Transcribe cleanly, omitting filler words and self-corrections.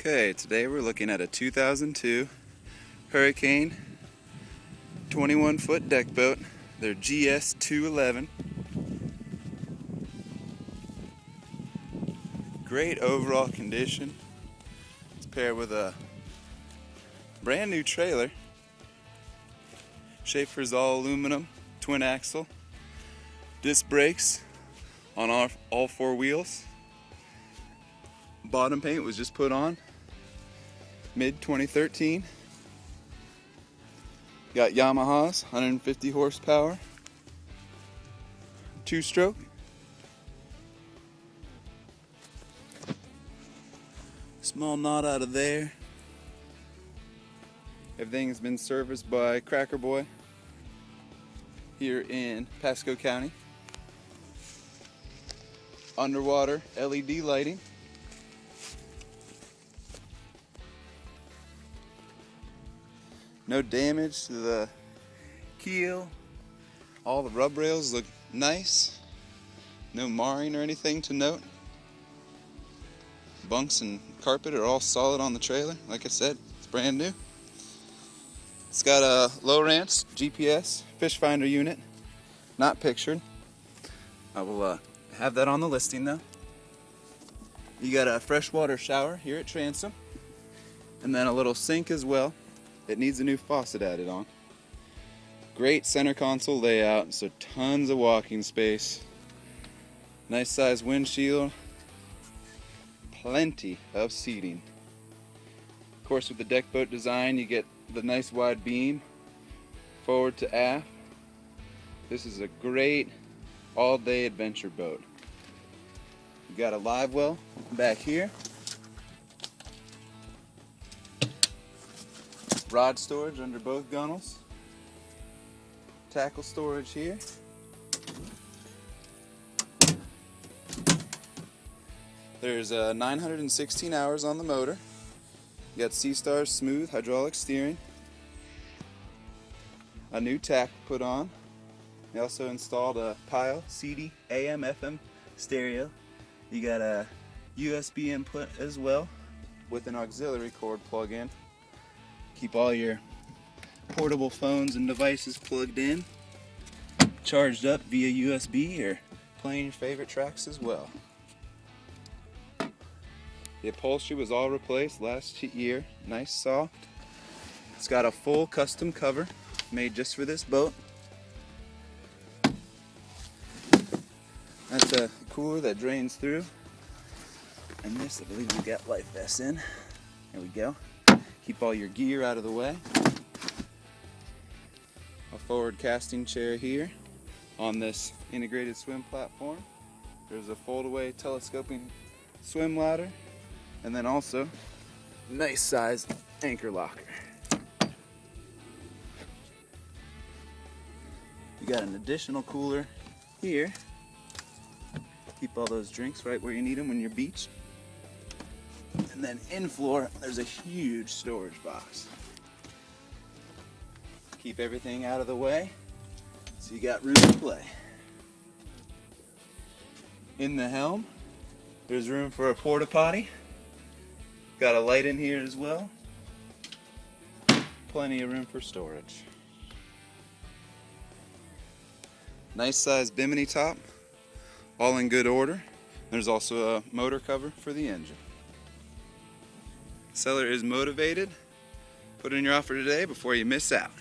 Okay, today we're looking at a 2002 Hurricane 21-foot deck boat. They're GS 211. Great overall condition. It's paired with a brand new trailer. Schaefer's all aluminum, twin axle. Disc brakes on all four wheels. Bottom paint was just put on mid 2013. Got Yamaha's 150 horsepower, 2-stroke. Small knot out of there. Everything has been serviced by Cracker Boy here in Pasco County. Underwater LED lighting. No damage to the keel. All the rub rails look nice. No marring or anything to note. Bunks and carpet are all solid on the trailer. Like I said, it's brand new. It's got a Lowe Ranch GPS fish finder unit, not pictured. I will have that on the listing though. You got a freshwater shower here at transom, and then a little sink as well. It needs a new faucet added on. Great center console layout, so tons of walking space. Nice size windshield. Plenty of seating. Of course, with the deck boat design, you get the nice wide beam forward to aft. This is a great all-day adventure boat. You got a live well back here. Rod storage under both gunnels. Tackle storage here. There's 916 hours on the motor. You got Seastar's smooth hydraulic steering. A new tack put on. They also installed a Pile CD AM FM stereo. You got a USB input as well with an auxiliary cord plug-in. Keep all your portable phones and devices plugged in, charged up via USB, or playing your favorite tracks as well. The upholstery was all replaced last year, nice soft. It's got a full custom cover made just for this boat. That's a cooler that drains through. And this, I believe we got life vests in. There we go. Keep all your gear out of the way. A forward casting chair here on this integrated swim platform. There's a fold-away telescoping swim ladder, and then also nice size anchor locker. You got an additional cooler here. Keep all those drinks right where you need them when you're beached. And then in floor, there's a huge storage box. Keep everything out of the way, so you got room to play. In the helm, there's room for a porta potty. Got a light in here as well. Plenty of room for storage. Nice size bimini top, all in good order. There's also a motor cover for the engine. Seller is motivated. Put in your offer today before you miss out.